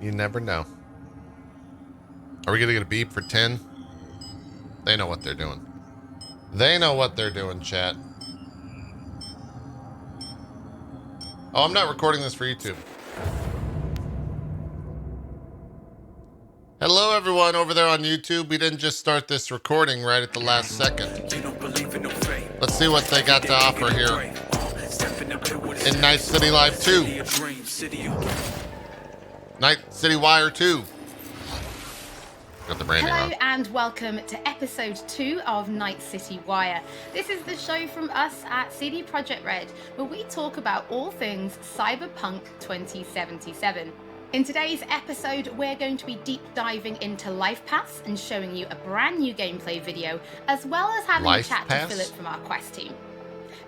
You never know. Are we gonna get a beep for 10? They know what they're doing. They know what they're doing, chat. Oh, I'm not recording this for YouTube. Hello, everyone over there on YouTube. We didn't just start this recording right at the last second. Let's see what they got to offer here in Night City Live 2. Night City Wire 2. Got the branding Hello wrong. and welcome to episode 2 of Night City Wire. This is the show from us at CD Projekt Red, where we talk about all things Cyberpunk 2077. In today's episode, we're going to be deep diving into Life Paths and showing you a brand new gameplay video, as well as having a chat to Philip from our quest team.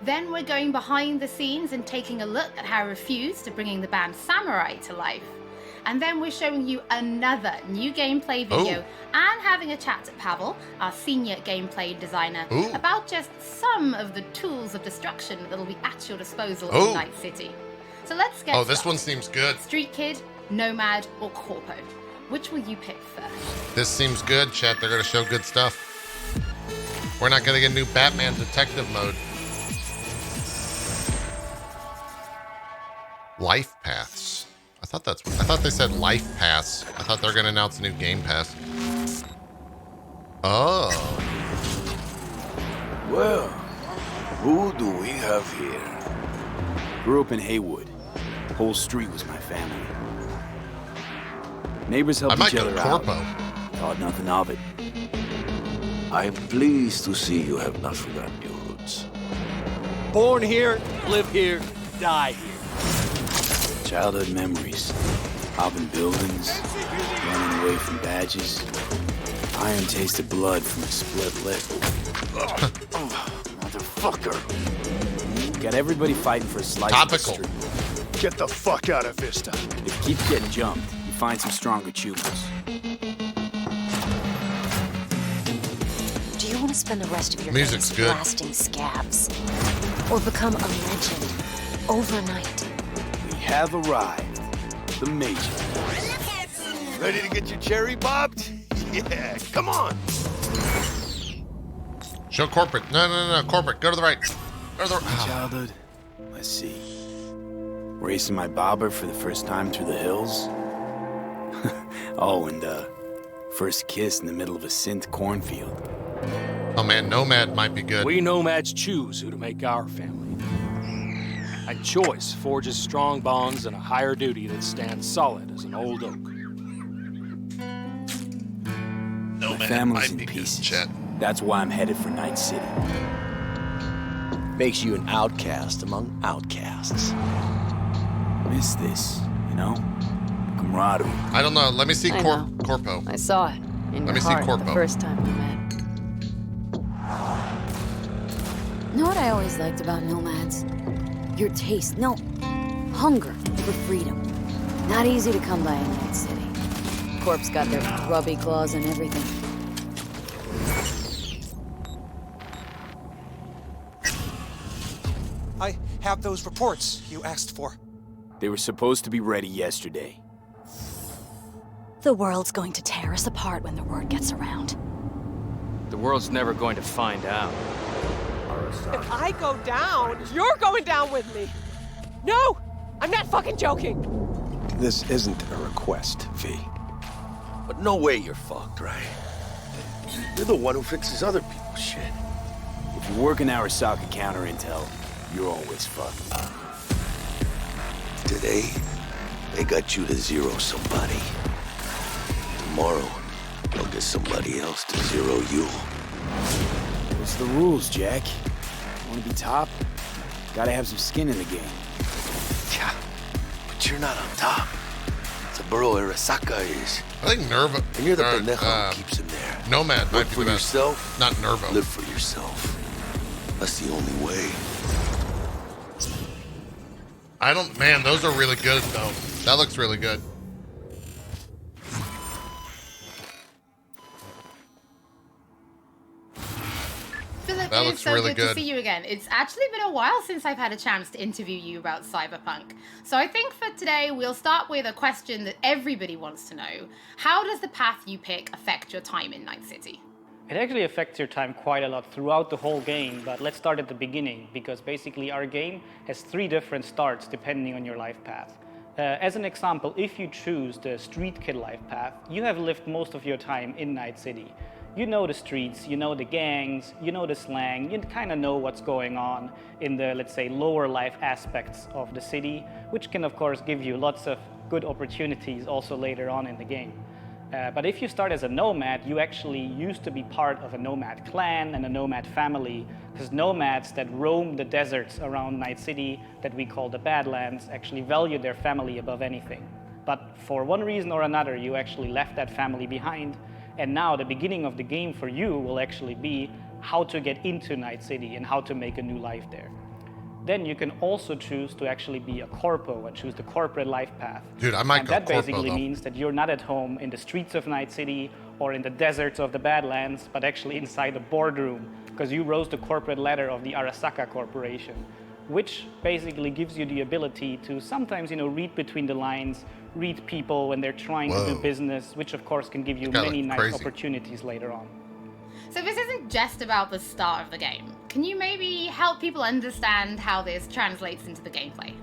Then we're going behind the scenes and taking a look at how Refused to bringing the band Samurai to life. And then we're showing you another new gameplay video and having a chat to Pavel, our senior gameplay designer, about just some of the tools of destruction that will be at your disposal in Night City. So let's get started. This one seems good. Street Kid, Nomad, or Corpo? Which will you pick first? This seems good, chat. They're going to show good stuff. We're not going to get a new Batman detective mode. Life Paths. I thought they said Life Pass. I thought they were going to announce a new Game Pass. Oh. Well, who do we have here? Grew up in Haywood. The whole street was my family. Neighbors helped each other out. Thought nothing of it. I'm pleased to see you have not forgotten your roots. Born here, live here, die here. Childhood memories. Hopping buildings, running away from badges. Iron tasted blood from a split lip. Motherfucker. Got everybody fighting for a slice of the street. Get the fuck out of Vista. If you keep getting jumped, you find some stronger choopers. Do you want to spend the rest of your days blasting scabs? Or become a legend overnight? We have arrived. The Major. Ready to get your cherry bobbed? Yeah, come on. Show corporate. No. Corporate. Go to the right. Go to the right. Childhood. Let's see. Racing my bobber for the first time through the hills. And first kiss in the middle of a synth cornfield. Oh man, Nomad might be good. We nomads choose who to make our family. And choice forges strong bonds and a higher duty that stands solid as an old oak. My family's in pieces. That's why I'm headed for Night City. Makes you an outcast among outcasts. Miss this, you know? Camaraderie. I don't know. Let me see Corpo. I saw it in your heart the first time we met. Know what I always liked about nomads? Your taste, hunger for freedom. Not easy to come by in Night City. Corp's got their grubby claws and everything. I have those reports you asked for. They were supposed to be ready yesterday. The world's going to tear us apart when the word gets around. The world's never going to find out. If I go down, you're going down with me. No! I'm not fucking joking. This isn't a request, V. But no way you're fucked, right? You're the one who fixes other people's shit. If you work in Arasaka counter intel, you're always fucked. Today, they got you to zero somebody. Tomorrow, they'll get somebody else to zero you. What's the rules, Jack? Want to be top? Gotta have some skin in the game. Yeah, but you're not on top. Saburo Arasaka is. I think Nervo. And you're the pendejo who keeps him there. Nomad might be for the best. Yourself. Not Nervo. Live for yourself. That's the only way. Man, those are really good though. That looks really good. Philip That It looks is so really good to good. see you again. It's actually been a while since I've had a chance to interview you about Cyberpunk. So I think for today, we'll start with a question that everybody wants to know. How does the path you pick affect your time in Night City? It actually affects your time quite a lot throughout the whole game, but let's start at the beginning, because basically our game has 3 different starts depending on your life path. As an example, if you choose the Street Kid life path, you have lived most of your time in Night City. You know the streets, you know the gangs, you know the slang, you kind of know what's going on in the, let's say, lower life aspects of the city, which can of course give you lots of good opportunities also later on in the game. But if you start as a nomad, you actually used to be part of a nomad clan and a nomad family, because nomads that roam the deserts around Night City that we call the Badlands actually value their family above anything. But for one reason or another, you actually left that family behind, and now the beginning of the game for you will actually be how to get into Night City and how to make a new life there. Then you can also choose to actually be a corpo and choose the corporate life path. Dude, I might and go that corpo, basically though. means that you're not at home in the streets of Night City or in the deserts of the Badlands, but actually inside the boardroom, because you rose the corporate ladder of the Arasaka Corporation, which basically gives you the ability to sometimes, read between the lines, read people when they're trying to do business, which of course can give you many nice opportunities later on. So this isn't just about the start of the game. Can you maybe help people understand how this translates into the gameplay?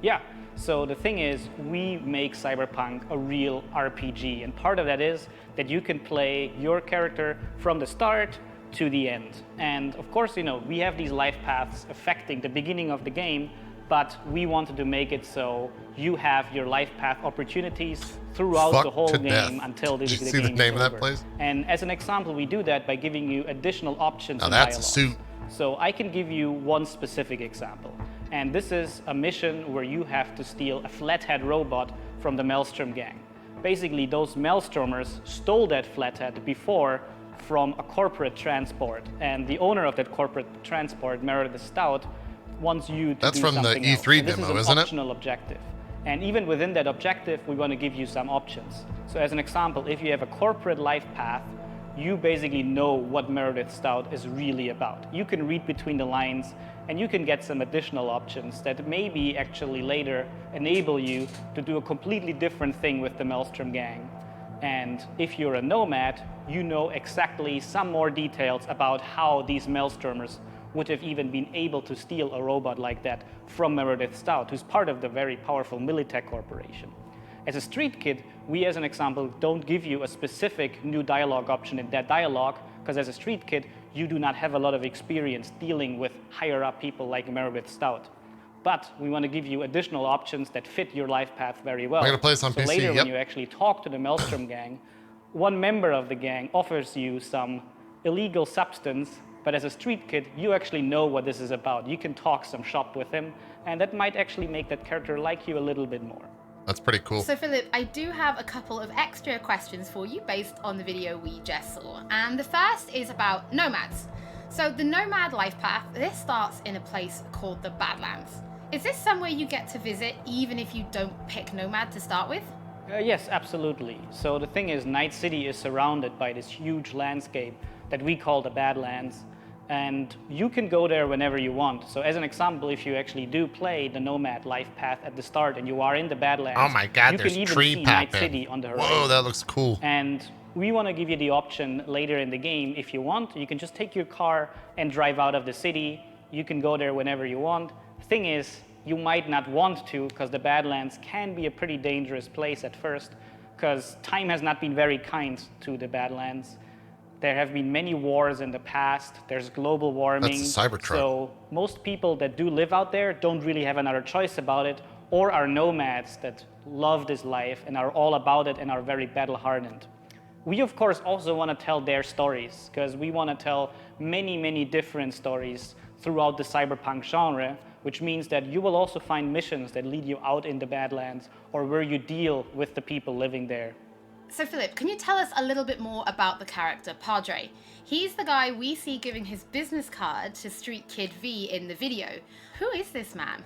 Yeah, so the thing is, we make Cyberpunk a real RPG, and part of that is that you can play your character from the start to the end. And of course, we have these life paths affecting the beginning of the game, but we wanted to make it so you have your life path opportunities throughout the whole game until the game is over. Did you see the name of that place? And as an example, we do that by giving you additional options and that's dialogues. a suit. So I can give you one specific example. And this is a mission where you have to steal a flathead robot from the Maelstrom gang. Basically, those Maelstromers stole that flathead before from a corporate transport. And the owner of that corporate transport, Meredith Stout, wants you to do something else. That's from the E3 demo, isn't it? This is an optional objective. And even within that objective, we want to give you some options. So as an example, if you have a corporate life path, you basically know what Meredith Stout is really about. You can read between the lines, and you can get some additional options that maybe actually later enable you to do a completely different thing with the Maelstrom gang. And if you're a nomad, you know exactly some more details about how these Maelstromers would have even been able to steal a robot like that from Meredith Stout, who's part of the very powerful Militech Corporation. As a street kid, we, as an example, don't give you a specific new dialogue option in that dialogue, because as a street kid, you do not have a lot of experience dealing with higher-up people like Meredith Stout. But we want to give you additional options that fit your life path very well. I'm going to play this on so PC, later, when you actually talk to the Maelstrom gang, one member of the gang offers you some illegal substance, but as a street kid, you actually know what this is about. You can talk some shop with him, and that might actually make that character like you a little bit more. That's pretty cool. So Philip, I do have a couple of extra questions for you based on the video we just saw. And the first is about nomads. So the nomad life path, this starts in a place called the Badlands. Is this somewhere you get to visit even if you don't pick nomad to start with? Yes, absolutely. So the thing is, Night City is surrounded by this huge landscape that we call the Badlands, and you can go there whenever you want. So as an example, if you actually do play the nomad life path at the start and you are in the Badlands, oh my God, you there's can even tree see popping. Night City on the horizon. Whoa, that looks cool. And we want to give you the option later in the game, if you want, you can just take your car and drive out of the city. You can go there whenever you want. The thing is, you might not want to, because the Badlands can be a pretty dangerous place at first, because time has not been very kind to the Badlands. There have been many wars in the past. There's global warming. That's a Cybertruck. So most people that do live out there don't really have another choice about it, or are nomads that love this life and are all about it and are very battle-hardened. We, of course, also want to tell their stories, because we want to tell many, many different stories throughout the cyberpunk genre, which means that you will also find missions that lead you out in the Badlands or where you deal with the people living there. So Philip, can you tell us a little bit more about the character Padre? He's the guy we see giving his business card to Street Kid V in the video. Who is this man?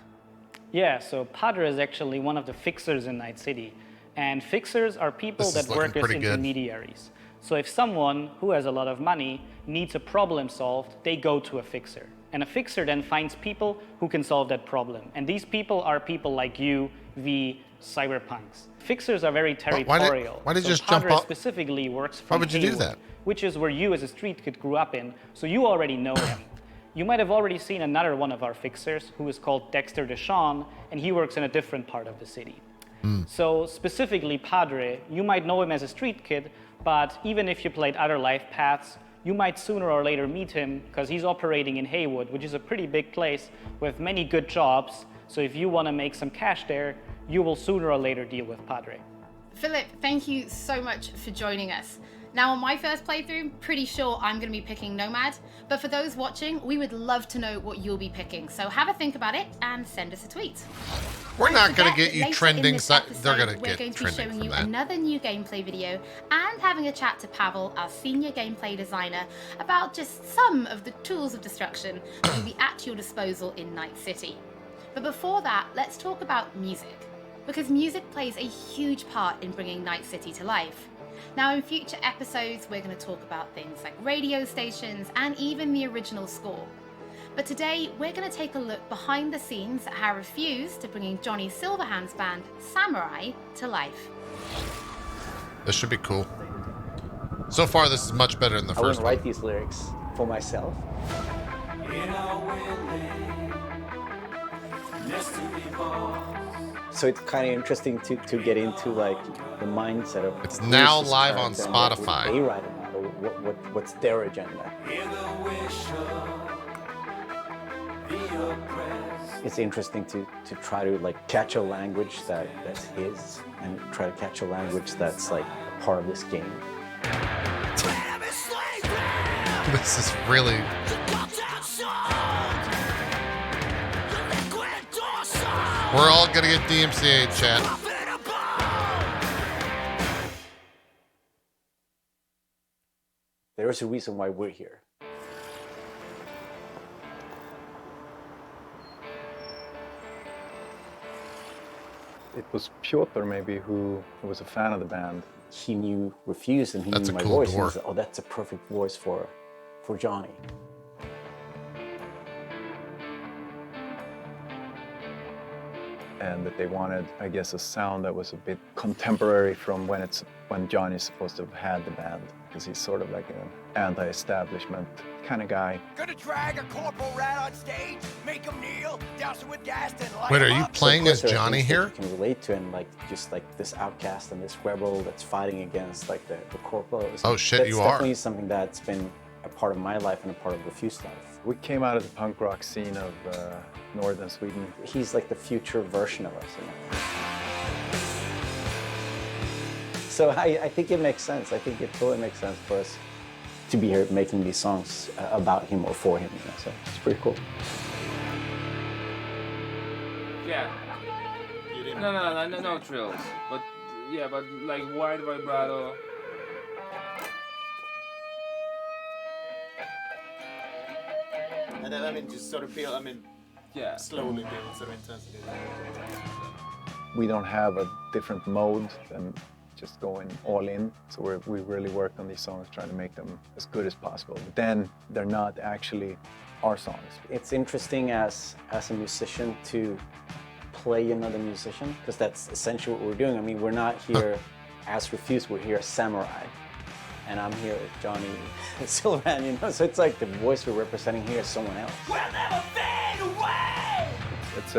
Yeah, so Padre is actually one of the fixers in Night City. And fixers are people that work as intermediaries. So if someone who has a lot of money needs a problem solved, they go to a fixer. And a fixer then finds people who can solve that problem. And these people are people like you, the cyberpunks. Fixers are very territorial. Why did you just Padre jump off? specifically works from Why would you do Haywood, that? which is where you as a street kid grew up in, so you already know him. You might have already seen another one of our fixers who is called Dexter Deshawn, and he works in a different part of the city. So specifically Padre, you might know him as a street kid, but even if you played other life paths, you might sooner or later meet him because he's operating in Haywood, which is a pretty big place with many good jobs. So if you want to make some cash there, you will sooner or later deal with Padre. Philip, thank you so much for joining us. Now, on my first playthrough, pretty sure I'm going to be picking Nomad, but for those watching, we would love to know what you'll be picking. So have a think about it and send us a tweet. We're not going to get you trending. They're going to We're get going to be trending showing from you that. another new gameplay video and having a chat to Pavel, our senior gameplay designer, about just some of the tools of destruction that will be at your disposal in Night City. But before that, let's talk about music, because music plays a huge part in bringing Night City to life. Now, in future episodes, we're going to talk about things like radio stations and even the original score. But today, we're going to take a look behind the scenes at how Refused to bringing Johnny Silverhand's band, Samurai, to life. This should be cool. So far, this is much better than the I wouldn't first one. write these lyrics for myself. So it's kind of interesting to get into like the mindset of. It's now who's this live on character and what would Spotify. they write about, or what's their agenda? It's interesting to try to like catch a language that's his and try to catch a language that's like part of this game. This is really. We're all gonna get DMCA, chat. There is a reason why we're here. It was Piotr maybe who was a fan of the band. He knew Refused and he That's knew a my cool voice. And door. he said, oh, that's a perfect voice for Johnny. And that they wanted, I guess, a sound that was a bit contemporary from when Johnny's supposed to have had the band, because he's sort of like an anti-establishment kind of guy. Gonna drag a corporal rat on stage, make him kneel, douse him with gas, then light Wait, are him you up. playing as Johnny here? You can relate to him, like just like this outcast and this rebel that's fighting against like the corporal. Oh shit, you That's are. definitely something that's been a part of my life and a part of Refused life. We came out of the punk rock scene of northern Sweden. He's like the future version of us. You know? So I think it makes sense. I think it totally makes sense for us to be here making these songs about him or for him. You know? So it's pretty cool. Yeah. No trills. But yeah, but like wide vibrato. And then, I mean, just sort of build, yeah, slowly build sort of intensity. We don't have a different mode than just going all in. So we really worked on these songs, trying to make them as good as possible. But then they're not actually our songs. It's interesting as a musician to play another musician, because that's essentially what we're doing. I mean, we're not here as Refused, we're here as Samurai. And I'm here with Johnny Silverhand, you know? So it's like the voice we're representing here is someone else. We'll never fade away! It's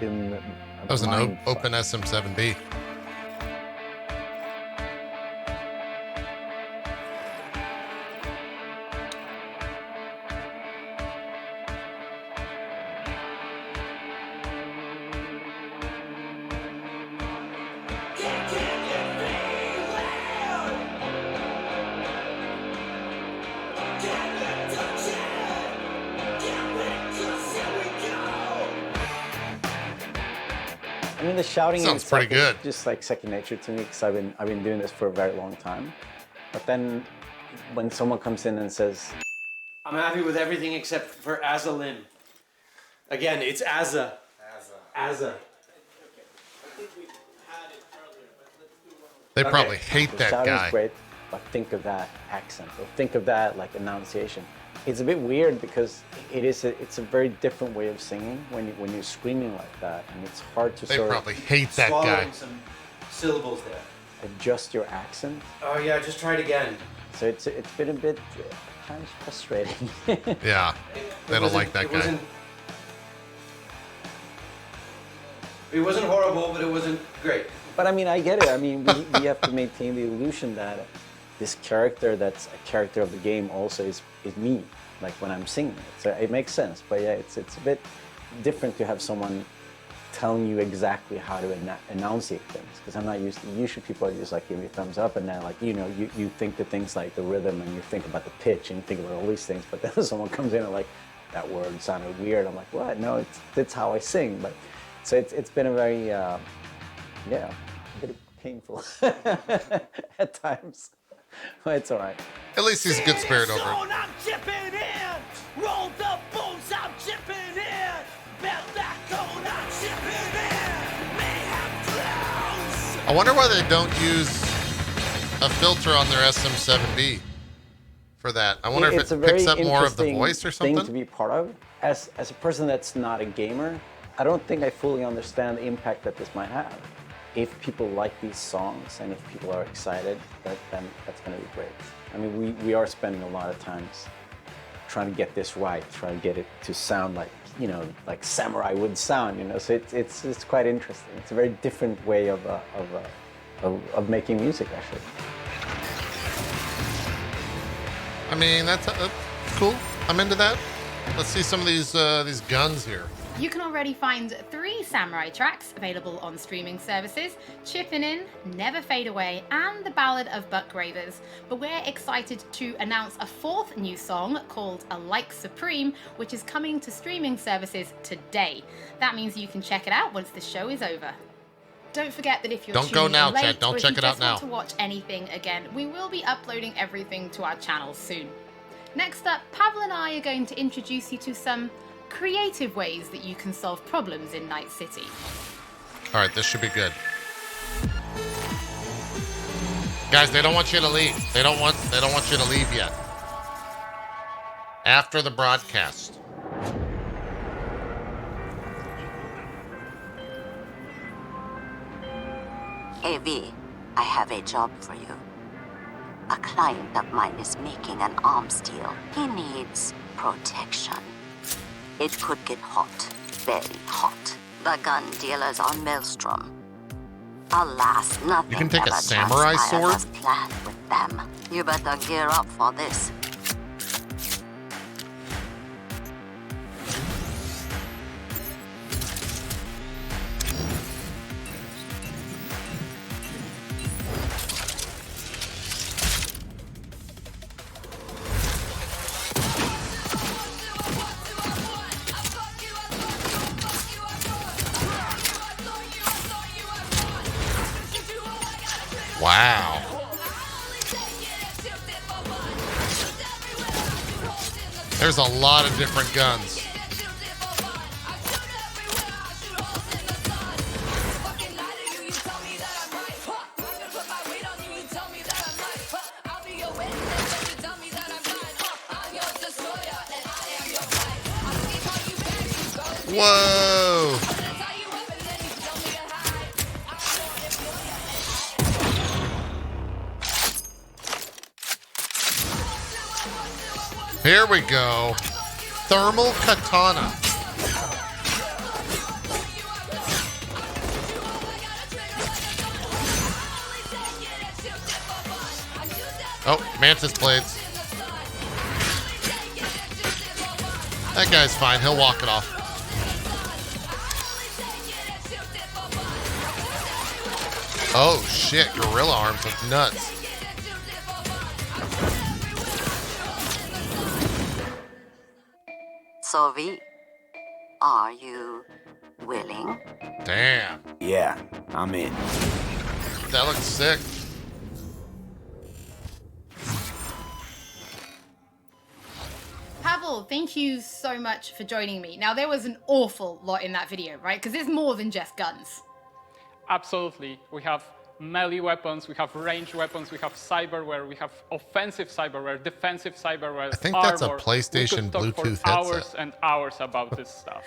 been a That was an mind fuck. open SM7B. I mean, the shouting Sounds itself pretty good. is just like second nature to me, because I've been doing this for a very long time. But then when someone comes in and says, I'm happy with everything except for Azalin. Again, it's Azza. Azza. They probably hate the that shouting guy. is great, but think of that accent or think of that like enunciation. It's a bit weird because it's a very different way of singing when you're screaming like that, and it's hard to They sort probably of hate that guy. Swallowing some syllables there. adjust your accent. Oh yeah, just try it again. So it's been a bit kind of frustrating. Yeah, they don't like that guy. It wasn't horrible, but it wasn't great. But I mean, I get it. I mean, we have to maintain the illusion that this character that's a character of the game also is me, like when I'm singing it. So it makes sense. But yeah, it's a bit different to have someone telling you exactly how to enunciate things, because I'm not used to. Usually people just like give me a thumbs up, and then like you think the things like the rhythm, and you think about the pitch, and you think about all these things. But then someone comes in and like that word sounded weird. I'm like, what? No, that's how I sing. But so it's been a very a bit painful at times. But it's all right. At least he's a good spirit over it. I'm chipping in. Roll the bones, I'm chipping in. Belt that cone, I'm chipping in. Mayhem flows. I wonder why they don't use a filter on their SM7B for that. I wonder if it picks up more of the voice or something. Thing to be part of. As a person that's not a gamer, I don't think I fully understand the impact that this might have. If people like these songs and if people are excited, then that's going to be great. I mean, we are spending a lot of times trying to get this right, trying to get it to sound like, like Samurai would sound, So it's quite interesting. It's a very different way of making music, actually. I mean, that's cool. I'm into that. Let's see some of these guns here. You can already find 3 Samurai tracks available on streaming services: Chippin' In, Never Fade Away, and The Ballad of Buck Ravers. But we're excited to announce a 4th new song called A Like Supreme, which is coming to streaming services today. That means you can check it out once the show is over. Don't forget that if you're tuning in late, or if you just want to watch anything again, we will be uploading everything to our channel soon. Next up, Pavel and I are going to introduce you to some creative ways that you can solve problems in Night City. All right, this should be good. Guys, they don't want you to leave. They don't want you to leave yet. After the broadcast. Hey V, I have a job for you. A client of mine is making an arms deal. He needs protection. It could get hot, very hot. The gun dealers are Maelstrom. Alas, nothing You can take a ever samurai sword? transpires as planned with them. You better gear up for this. Wow. There's a lot of different guns. Whoa. Here we go. Thermal katana. Oh, mantis blades. That guy's fine. He'll walk it off. Oh shit, gorilla arms look nuts. So V, are you willing? Damn. Yeah, I'm in. That looks sick. Pavel, thank you so much for joining me. Now, there was an awful lot in that video, right? Because it's more than just guns. Absolutely. We have melee weapons, we have ranged weapons, we have cyberware, we have offensive cyberware, defensive cyberware, I think that's a armor. PlayStation We could talk Bluetooth for hours headset. and hours about this stuff.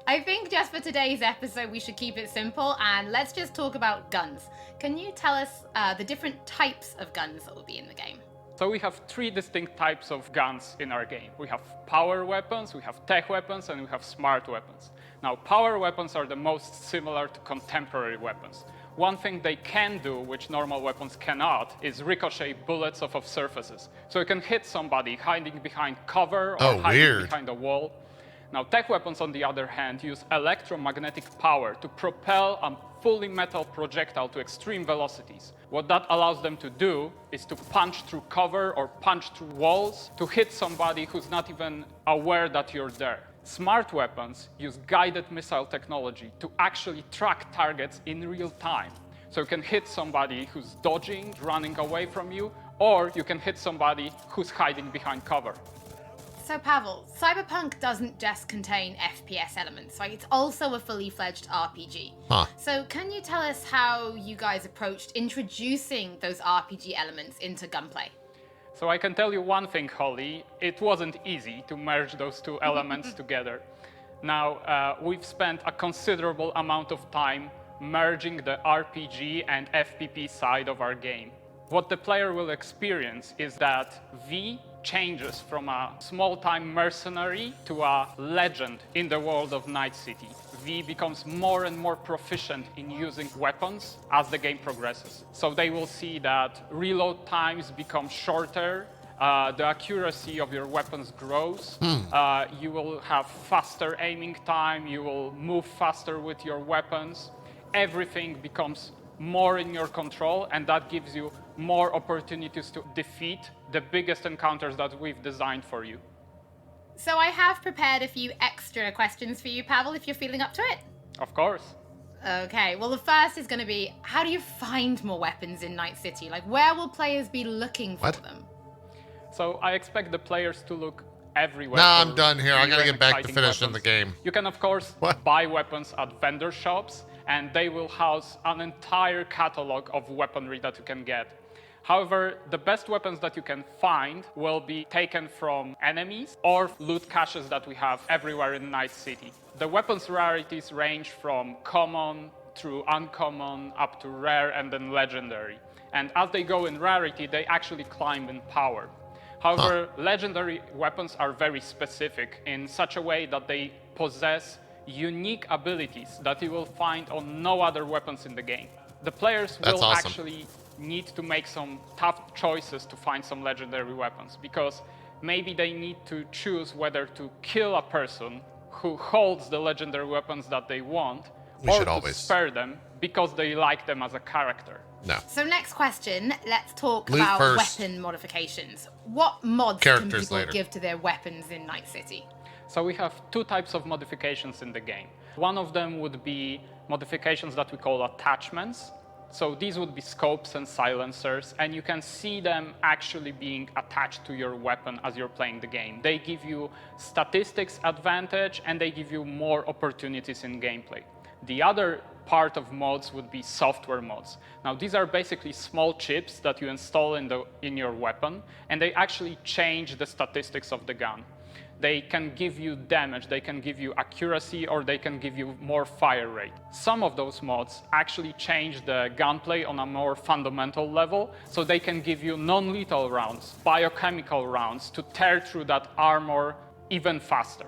I think just for today's episode, we should keep it simple and let's just talk about guns. Can you tell us the different types of guns that will be in the game? So we have 3 distinct types of guns in our game. We have power weapons, we have tech weapons, and we have smart weapons. Now, power weapons are the most similar to contemporary weapons. One thing they can do, which normal weapons cannot, is ricochet bullets off of surfaces. So you can hit somebody hiding behind cover or hiding behind a wall. Now, tech weapons, on the other hand, use electromagnetic power to propel a fully metal projectile to extreme velocities. What that allows them to do is to punch through cover or punch through walls to hit somebody who's not even aware that you're there. Smart weapons use guided missile technology to actually track targets in real time. So you can hit somebody who's dodging, running away from you, or you can hit somebody who's hiding behind cover. So Pavel, Cyberpunk doesn't just contain FPS elements, right? It's also a fully fledged RPG. So can you tell us how you guys approached introducing those RPG elements into gunplay? So I can tell you one thing, Holly, it wasn't easy to merge those 2 elements together. Now, we've spent a considerable amount of time merging the RPG and FPP side of our game. What the player will experience is that V changes from a small-time mercenary to a legend in the world of Night City. V becomes more and more proficient in using weapons as the game progresses. So they will see that reload times become shorter, the accuracy of your weapons grows, you will have faster aiming time, you will move faster with your weapons, everything becomes more in your control, and that gives you more opportunities to defeat the biggest encounters that we've designed for you. So I have prepared a few extra questions for you, Pavel, if you're feeling up to it. Of course. Okay, well the first is going to be, how do you find more weapons in Night City? Like, where will players be looking for them? So I expect the players to look everywhere. Nah, I'm done here. I gotta get back to finishing the game. You can, of course, buy weapons at vendor shops, and they will house an entire catalog of weaponry that you can get. However, the best weapons that you can find will be taken from enemies or loot caches that we have everywhere in Night City. The weapons rarities range from common through uncommon up to rare and then legendary. And as they go in rarity, they actually climb in power. However, legendary weapons are very specific in such a way that they possess unique abilities that you will find on no other weapons in the game. The players will actually need to make some tough choices to find some legendary weapons, because maybe they need to choose whether to kill a person who holds the legendary weapons that they want, or to spare them because they like them as a character. No. So next question, let's talk about weapon modifications. What mods can people give to their weapons in Night City? So we have 2 types of modifications in the game. One of them would be modifications that we call attachments. So these would be scopes and silencers, and you can see them actually being attached to your weapon as you're playing the game. They give you statistics advantage, and they give you more opportunities in gameplay. The other part of mods would be software mods. Now, these are basically small chips that you install in your weapon, and they actually change the statistics of the gun. They can give you damage, they can give you accuracy, or they can give you more fire rate. Some of those mods actually change the gunplay on a more fundamental level, so they can give you non-lethal rounds, biochemical rounds, to tear through that armor even faster.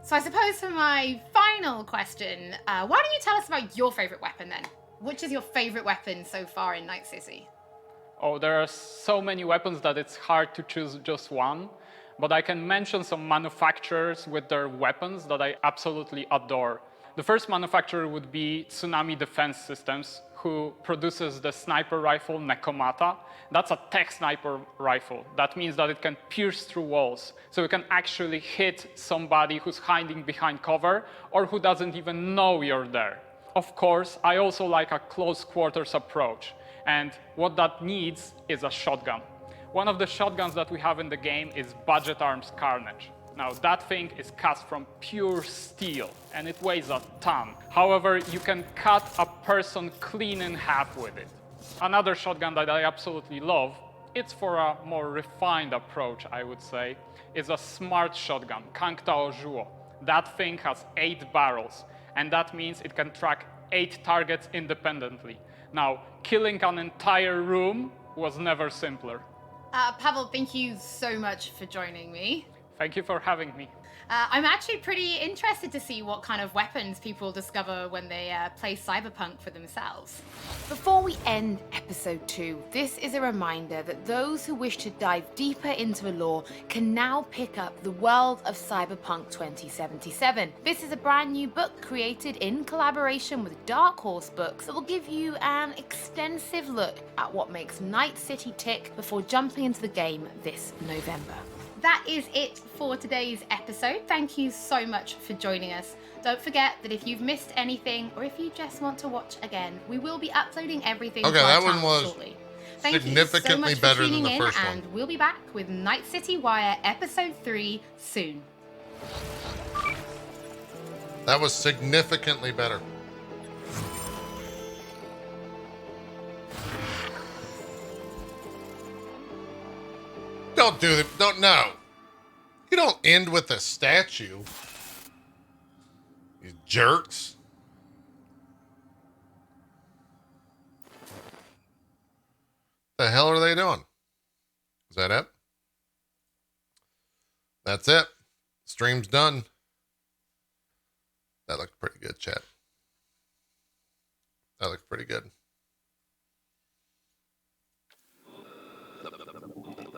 So I suppose for my final question, why don't you tell us about your favorite weapon then? Which is your favorite weapon so far in Night City? Oh, there are so many weapons that it's hard to choose just one. But I can mention some manufacturers with their weapons that I absolutely adore. The first manufacturer would be Tsunami Defense Systems, who produces the sniper rifle Nekomata. That's a tech sniper rifle. That means that it can pierce through walls. So you can actually hit somebody who's hiding behind cover or who doesn't even know you're there. Of course, I also like a close quarters approach. And what that needs is a shotgun. One of the shotguns that we have in the game is Budget Arms Carnage. Now, that thing is cast from pure steel, and it weighs a ton. However, you can cut a person clean in half with it. Another shotgun that I absolutely love, it's for a more refined approach, I would say, is a smart shotgun, Kang Tao Zhuo. That thing has 8 barrels, and that means it can track 8 targets independently. Now, killing an entire room was never simpler. Pavel, thank you so much for joining me. Thank you for having me. I'm actually pretty interested to see what kind of weapons people discover when they play Cyberpunk for themselves. Before we end episode 2, this is a reminder that those who wish to dive deeper into the lore can now pick up The World of Cyberpunk 2077. This is a brand new book created in collaboration with Dark Horse Books that will give you an extensive look at what makes Night City tick before jumping into the game this November. That is it for today's episode. Thank you so much for joining us. Don't forget that if you've missed anything or if you just want to watch again, we will be uploading everything to our channel shortly. Thank significantly you so much better for tuning than the in, first one. and we'll be back with Night City Wire episode 3 soon. That was significantly better. Don't do it. Don't know. You don't end with a statue. You jerks. The hell are they doing? Is that it? That's it. Stream's done. That looked pretty good, chat. That looked pretty good.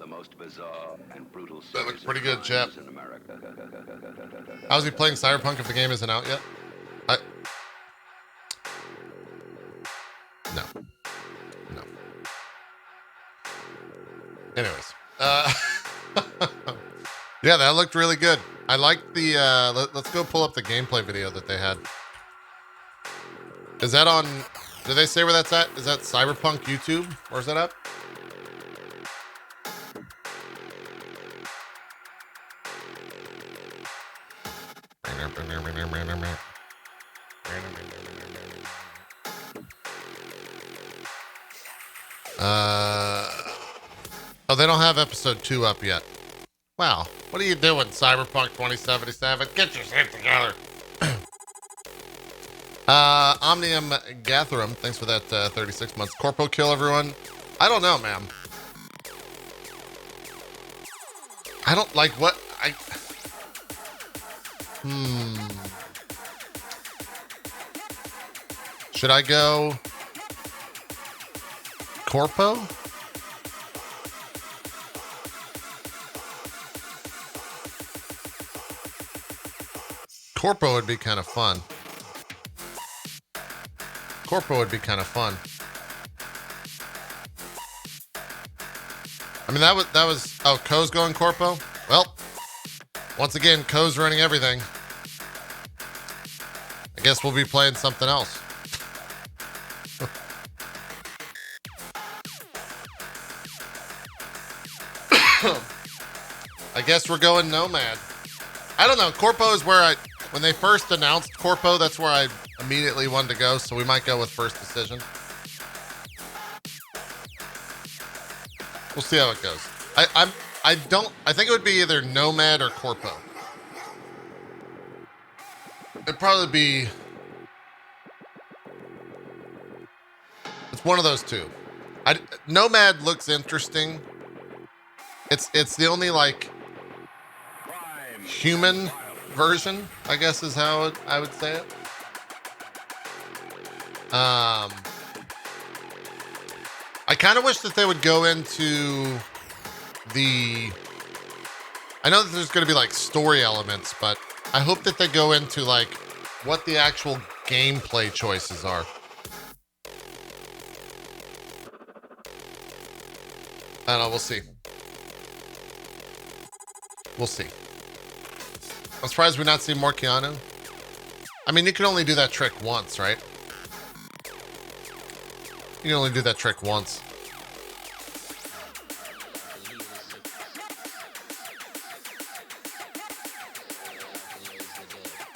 The most bizarre and brutal that looks pretty good, chap. in America. How's he playing Cyberpunk if the game isn't out yet? No. Anyways, yeah, that looked really good. I like the. Let's go pull up the gameplay video that they had. Is that on? Did they say where that's at? Is that Cyberpunk YouTube? Where's that at? Oh, they don't have episode 2 up yet. Wow, what are you doing, Cyberpunk 2077? Get your shit together. Omnium Gatherum, thanks for that 36 months. Corpo kill everyone. I don't know, man. I don't like what I. Should I go Corpo? Corpo would be kind of fun. Corpo would be kind of fun. I mean, that was, oh, Ko's going Corpo? Well, once again, Ko's running everything. I guess we'll be playing something else. I guess we're going Nomad. I don't know. Corpo is where when they first announced Corpo, that's where I immediately wanted to go. So we might go with first decision. We'll see how it goes. I think it would be either Nomad or Corpo. It'd probably be. It's one of those two. Nomad looks interesting. It's the only like human version, I guess is how I would say it. I kind of wish that they would go into the. I know that there's going to be like story elements, but I hope that they go into like what the actual gameplay choices are. I don't know, we'll see. We'll see. I'm surprised we're not seeing more Keanu. I mean, you can only do that trick once, right? You can only do that trick once.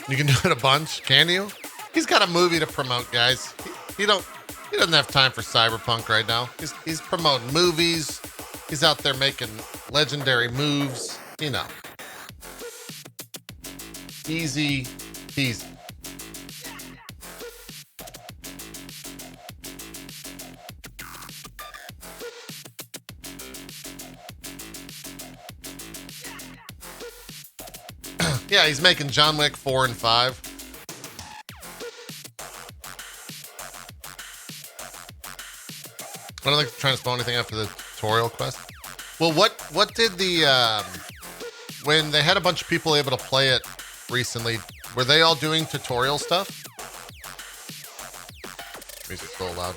You can do it a bunch, can you? He's got a movie to promote, guys. He don't. He doesn't have time for Cyberpunk right now. He's promoting movies. He's out there making legendary moves. You know. Easy peasy. Yeah, he's making John Wick 4 and 5. I don't think they're trying to spawn anything after the tutorial quest. Well, what did the when they had a bunch of people able to play it recently, were they all doing tutorial stuff? Music's so loud.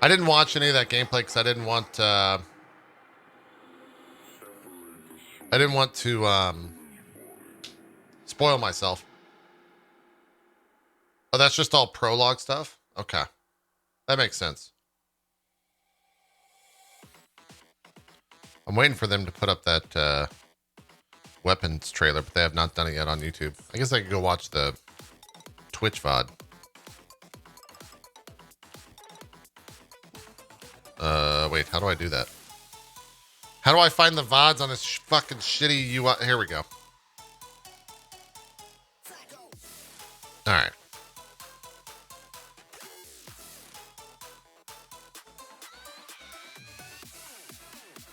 I didn't watch any of that gameplay because I didn't want to spoil myself. Oh, that's just all prologue stuff? Okay. That makes sense. I'm waiting for them to put up that weapons trailer, but they have not done it yet on YouTube. I guess I could go watch the Twitch VOD. Wait, how do I do that? How do I find the VODs on this fucking shitty UI? Here we go. All right.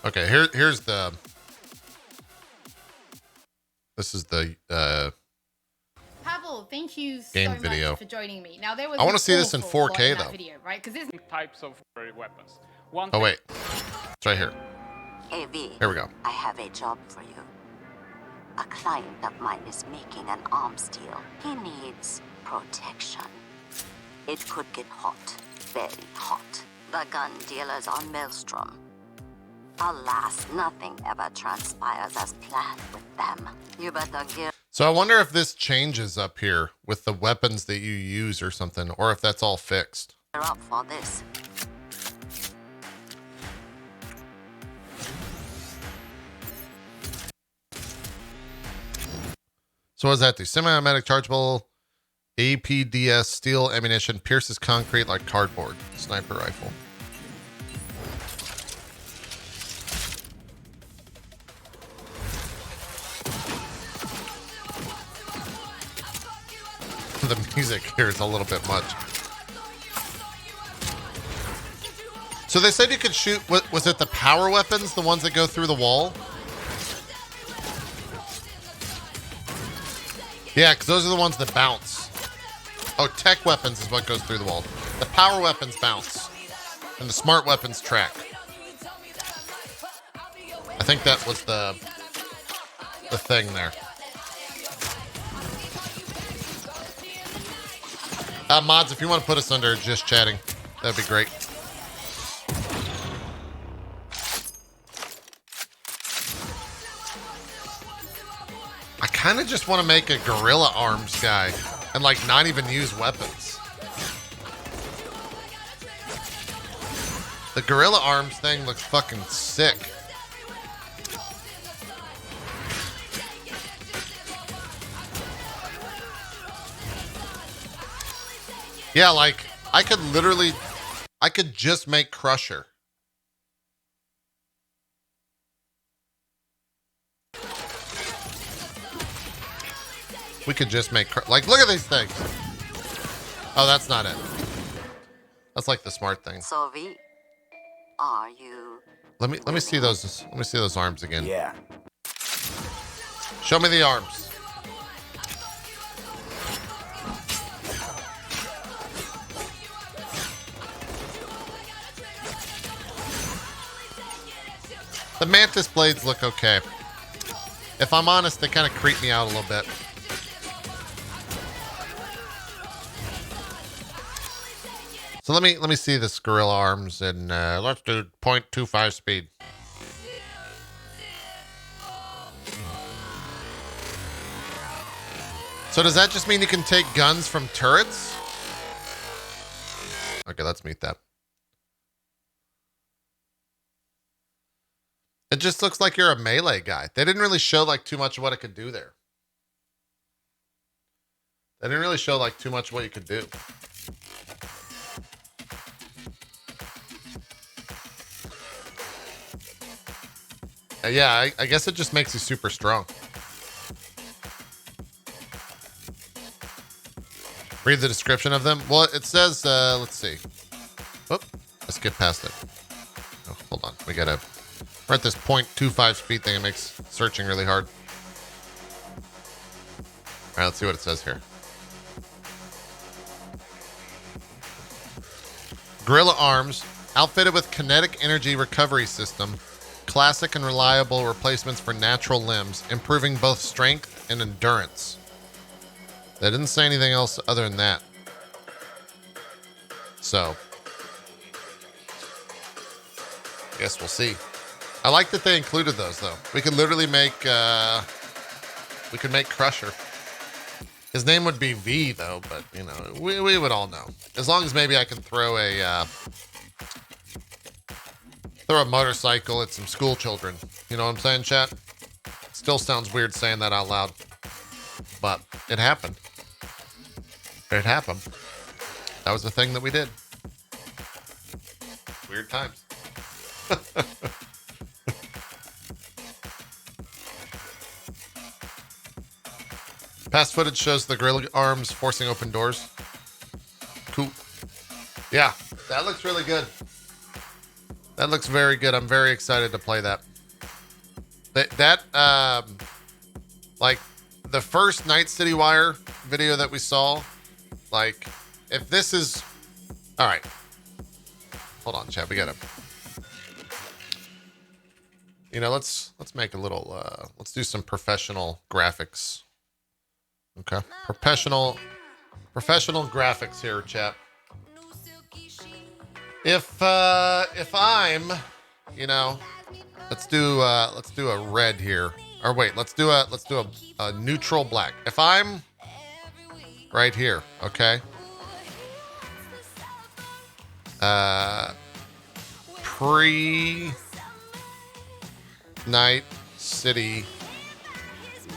Okay, here's the. This is the Pavel, thank you so game much video for joining me. Now there was I want to see this in 4K that though. video, right? Because there's types of weapons. Oh wait, it's right here. AV, Here we go. I have a job for you. A client of mine is making an arms deal. He needs protection. It could get hot, very hot. The gun dealers are Maelstrom. Alas, nothing ever transpires as planned with them. You better gear So I wonder if this changes up here with the weapons that you use or something, or if that's all fixed. up for this. So what does that do? Semi-automatic chargeable APDS steel ammunition pierces concrete like cardboard. Sniper rifle. The music here is a little bit much. So they said you could shoot, what was it, the power weapons, the ones that go through the wall? Yeah, because those are the ones that bounce. Oh, tech weapons is what goes through the wall. The power weapons bounce. And the smart weapons track. I think that was the thing there. Mods, if you want to put us under just chatting, that'd be great. I kind of just want to make a gorilla arms guy and like not even use weapons. The gorilla arms thing looks fucking sick. Yeah, like I could just make Crusher. We could just make, like, look at these things. Oh, that's not it. That's like the smart thing. So V, are you? Let me see those. Let me see those arms again. Yeah. Show me the arms. The mantis blades look okay. If I'm honest, they kind of creep me out a little bit. So let me see this gorilla arms and let's do 0.25 speed. So does that just mean you can take guns from turrets? Okay, let's meet that. It just looks like you're a melee guy. They didn't really show like too much of what it could do there. They didn't really show like too much of what you could do. Yeah, I guess it just makes you super strong. Read the description of them. Well, it says, let's see. Whoop, let's get past it. Oh, hold on. We're at this 0.25 speed thing. It makes searching really hard. All right, let's see what it says here. Gorilla Arms, outfitted with kinetic energy recovery system, classic and reliable replacements for natural limbs, improving both strength and endurance. They didn't say anything else other than that. So, I guess we'll see. I like that they included those, though. We could literally make, we could make Crusher. His name would be V, though, but, you know, we would all know. As long as maybe I can throw a motorcycle at some school children. You know what I'm saying, chat? Still sounds weird saying that out loud. But it happened. It happened. That was the thing that we did. Weird times. Past footage shows the gorilla arms forcing open doors. Cool. Yeah, that looks really good. That looks very good. I'm very excited to play that. Like the first Night City Wire video that we saw, like if this is, all right, hold on, chat. We gotta, you know, let's make a little, let's do some professional graphics. Okay, professional graphics here, chat. If I'm, you know, let's do a red here. Or wait, let's do a neutral black. If I'm right here, okay. Pre-Night City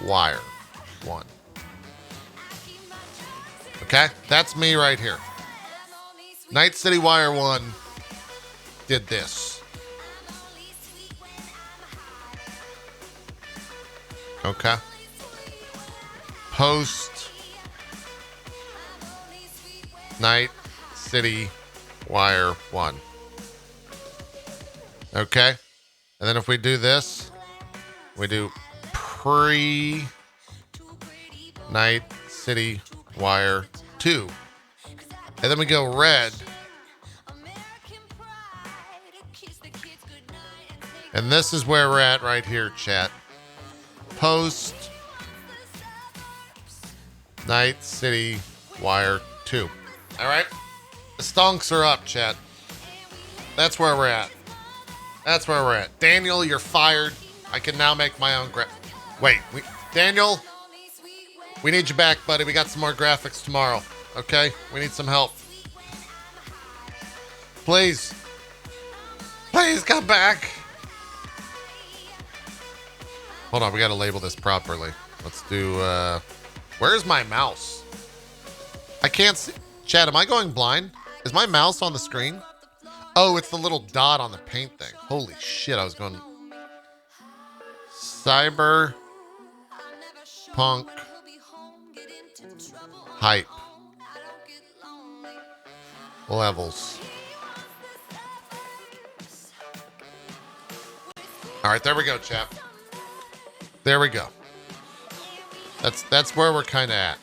Wire 1. Okay, that's me right here. Night City Wire 1 did this. Okay. Post Night City Wire 1. Okay. And then if we do this, we do pre Night City Wire 2. And then we go red. And this is where we're at right here, chat. Post Night City Wire 2. All right. The stonks are up, chat. That's where we're at. That's where we're at. Daniel, you're fired. I can now make my own Daniel, we need you back, buddy. We got some more graphics tomorrow. Okay? We need some help. Please. Please come back. Hold on, we gotta label this properly. Let's do, where's my mouse? I can't see. Chad, am I going blind? Is my mouse on the screen? Oh, it's the little dot on the paint thing. Holy shit, I was going... Cyberpunk hype. Levels. All right, there we go, chap. There we go. That's where we're kind of at.